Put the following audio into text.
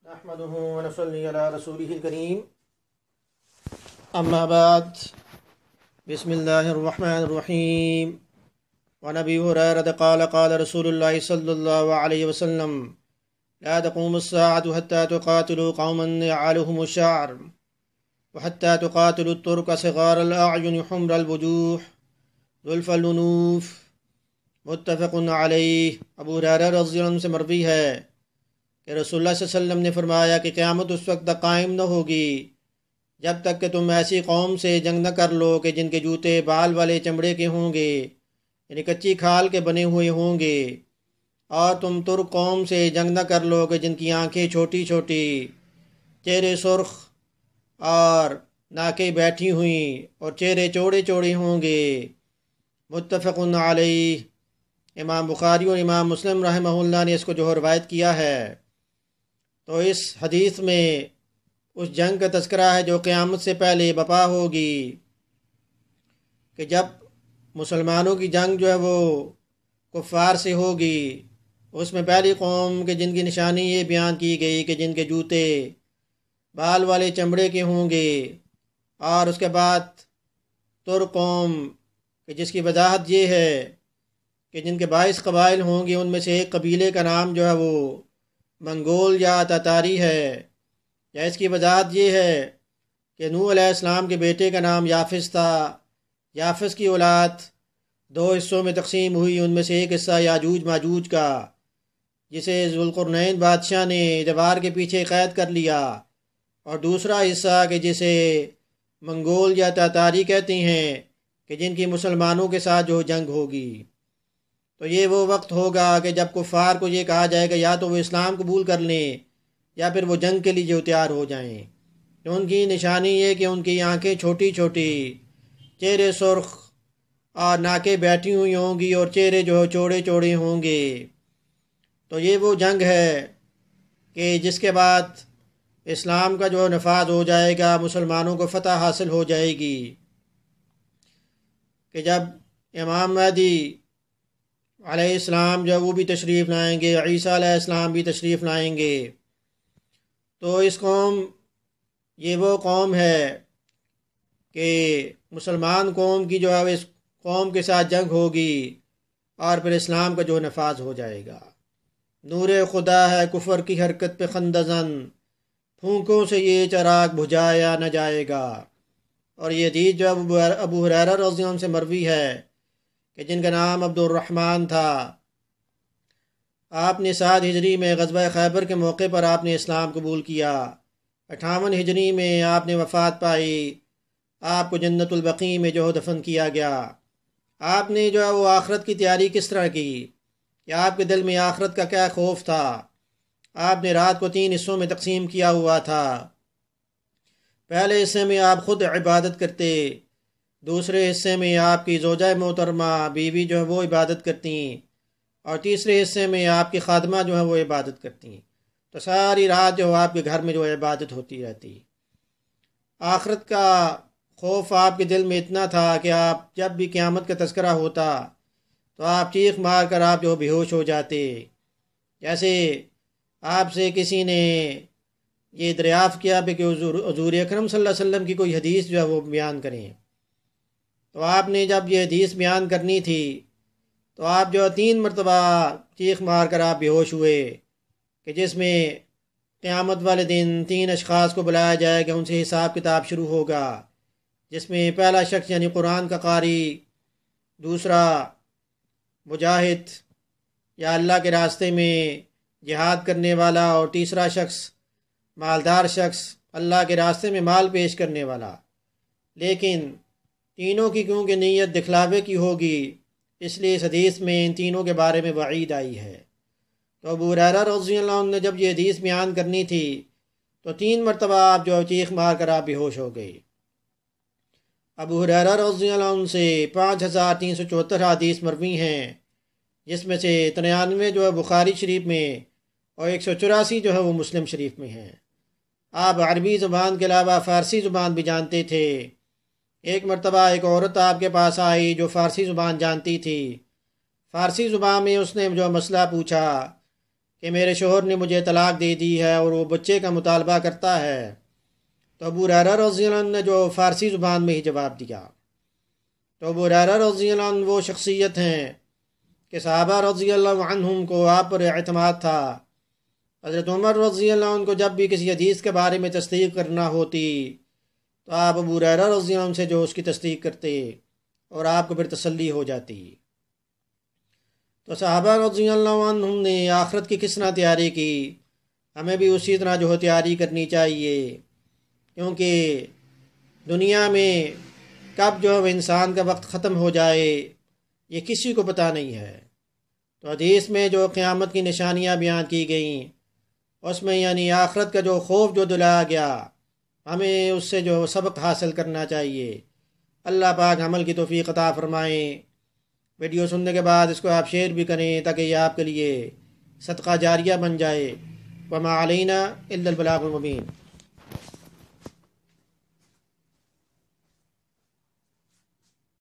نحمده ونصلي على رسوله الكريم أما بعد بسم الله الرحمن الرحيم وعن أبي هريرة قال رسول الله صلى الله عليه وسلم لا تقوم الساعة حتى تقاتلوا قوما يعالهم الشعر وحتى تقاتلوا الترك صغار الأعين حمر الوجوه ذلف الأنوف متفق علیہ۔ ابو ہریرہ رضی اللہ عنہ سے مروی ہے کہ رسول اللہ صلی اللہ علیہ وسلم نے فرمایا کہ قیامت اس وقت تک قائم نہ ہوگی جب تک کہ تم ایسی قوم سے جنگ نہ کر لو کہ جن کے جوتے بال والے چمڑے کے ہوں گے، یعنی کچی کھال کے بنے ہوئے ہوں گے، اور تم ترک قوم سے جنگ نہ کر لو کہ جن کی آنکھیں چھوٹی چھوٹی، چہرے سرخ اور ناکیں بیٹھی ہوئیں اور چہرے چوڑے چوڑے ہوں گے۔ متفق علیہ۔ امام بخاری اور امام مسلم رحمہ اللہ نے اس کو جو روایت کیا ہے، تو اس حدیث میں اس جنگ کا تذکرہ ہے جو قیامت سے پہلے برپا ہوگی، کہ جب مسلمانوں کی جنگ جو ہے وہ کفار سے ہوگی۔ اس میں پہلی قوم کہ جن کی نشانی یہ بیان کی گئی کہ جن کے جوتے بال والے چمڑے کے ہوں گے، اور اس کے بعد ترک قوم کہ جس کی وضاحت یہ ہے کہ جن کے 22 قبائل ہوں گے، ان میں سے ایک قبیلے کا نام جو ہے وہ منگول یا تاتاری ہے، یا اس کی وضاحت یہ ہے کہ نوح علیہ السلام کے بیٹے کا نام یافس تھا۔ یافس کی اولاد 2 حصوں میں تقسیم ہوئی، ان میں سے ایک حصہ یاجوج ماجوج کا، جسے ذوالقرنین بادشاہ نے دیوار کے پیچھے قید کر لیا، اور دوسرا حصہ کہ جسے منگول یا تاتاری کہتے ہیں، کہ جن کی مسلمانوں کے ساتھ جو جنگ ہوگی۔ تو یہ وہ وقت ہوگا کہ جب کفار کو یہ کہا جائے گا یا تو وہ اسلام قبول کر لیں یا پھر وہ جنگ کے لیے جو تیار ہو جائیں۔ تو ان کی نشانی یہ کہ ان کی آنکھیں چھوٹی چھوٹی، چہرے سرخ اور ناکیں بیٹھی ہوئی ہوں گی، اور چہرے جو چوڑے چوڑے ہوں گے۔ تو یہ وہ جنگ ہے کہ جس کے بعد اسلام کا جو نفاذ ہو جائے گا، مسلمانوں کو فتح حاصل ہو جائے گی، کہ جب امام مہدی علیہ السلام جو وہ بھی تشریف لائیں گے، عیسیٰ علیہ السلام بھی تشریف لائیں گے۔ تو اس قوم، یہ وہ قوم ہے کہ مسلمان قوم کی جو ہے اس قوم کے ساتھ جنگ ہوگی، اور پھر اسلام کا جو نفاذ ہو جائے گا۔ نور خدا ہے کفر کی حرکت پہ خندزن، پھونکوں سے یہ چراغ بجھایا نہ جائے گا۔ اور یہ حدیث جو ابو ہریرہ رضی اللہ عنہ سے مروی ہے کہ جن کا نام عبد الرحمن تھا، آپ نے 7 ہجری میں غزوہ خیبر کے موقع پر آپ نے اسلام قبول کیا۔ 58 ہجری میں آپ نے وفات پائی، آپ کو جنت البقیع میں جو دفن کیا گیا۔ آپ نے جو ہے وہ آخرت کی تیاری کس طرح کی، کہ آپ کے دل میں آخرت کا کیا خوف تھا۔ آپ نے رات کو 3 حصوں میں تقسیم کیا ہوا تھا۔ پہلے حصے میں آپ خود عبادت کرتے، دوسرے حصے میں آپ کی زوجہ محترمہ بیوی جو ہے وہ عبادت کرتی، اور تیسرے حصے میں آپ کی خادمہ جو ہے وہ عبادت کرتی۔ تو ساری رات جو آپ کے گھر میں جو عبادت ہوتی رہتی۔ آخرت کا خوف آپ کے دل میں اتنا تھا کہ آپ جب بھی قیامت کا تذکرہ ہوتا تو آپ چیخ مار کر آپ جو بے ہوش ہو جاتے، جیسے آپ سے کسی نے یہ دریافت کیا کہ حضور اکرم صلی اللہ علیہ وسلم کی کوئی حدیث جو ہے وہ بیان کریں۔ تو آپ نے جب یہ حدیث بیان کرنی تھی تو آپ جو 3 مرتبہ چیخ مار کر آپ بے ہوش ہوئے، کہ جس میں قیامت والے دن 3 اشخاص کو بلایا جائے گا، ان سے حساب کتاب شروع ہوگا، جس میں پہلا شخص یعنی قرآن کا قاری، دوسرا مجاہد یا اللہ کے راستے میں جہاد کرنے والا، اور تیسرا شخص مالدار شخص اللہ کے راستے میں مال پیش کرنے والا۔ لیکن تینوں کی کیونکہ نیت دکھلاوے کی ہوگی، اس لیے اس حدیث میں ان تینوں کے بارے میں وعید آئی ہے۔ تو ابو ہریرہ رضی اللہ عنہ نے جب یہ حدیث بیان کرنی تھی تو 3 مرتبہ آپ جو چیخ مار کر آپ بے ہوش ہو گئے۔ ابو ہریرہ رضی اللہ عنہ سے 5374 حدیث مروی ہیں، جس میں سے 93 جو ہے بخاری شریف میں، اور 184 جو ہے وہ مسلم شریف میں ہیں۔ آپ عربی زبان کے علاوہ فارسی زبان بھی جانتے تھے۔ ایک مرتبہ ایک عورت آپ کے پاس آئی جو فارسی زبان جانتی تھی۔ فارسی زبان میں اس نے جو مسئلہ پوچھا کہ میرے شوہر نے مجھے طلاق دے دی ہے اور وہ بچے کا مطالبہ کرتا ہے، تو ابو ہریرہ رضی اللہ عنہ نے جو فارسی زبان میں ہی جواب دیا۔ تو ابو ہریرہ رضی اللہ عنہ وہ شخصیت ہیں کہ صحابہ رضی اللہ عنہم کو آپ پر اعتماد تھا۔ حضرت عمر رضی اللہ عنہ کو جب بھی کسی حدیث کے بارے میں تصدیق کرنا ہوتی تو آپ ابو ہریرہ رضی اللہ عنہ سے جو اس کی تصدیق کرتے اور آپ کو پھر تسلی ہو جاتی۔ تو صحابہ رضی اللہ عنہم نے آخرت کی کس طرح تیاری کی، ہمیں بھی اسی طرح جو ہے تیاری کرنی چاہیے، کیونکہ دنیا میں کب جو ہے انسان کا وقت ختم ہو جائے یہ کسی کو پتہ نہیں ہے۔ تو حدیث میں جو قیامت کی نشانیاں بیان کی گئیں اس میں یعنی آخرت کا جو خوف جو دلایا گیا، ہمیں اس سے جو سبق حاصل کرنا چاہیے۔ اللہ پاک عمل کی توفیق عطا فرمائیں۔ ویڈیو سننے کے بعد اس کو آپ شیئر بھی کریں تاکہ یہ آپ کے لیے صدقہ جاریہ بن جائے۔ وما علینا الا البلاغ المبین۔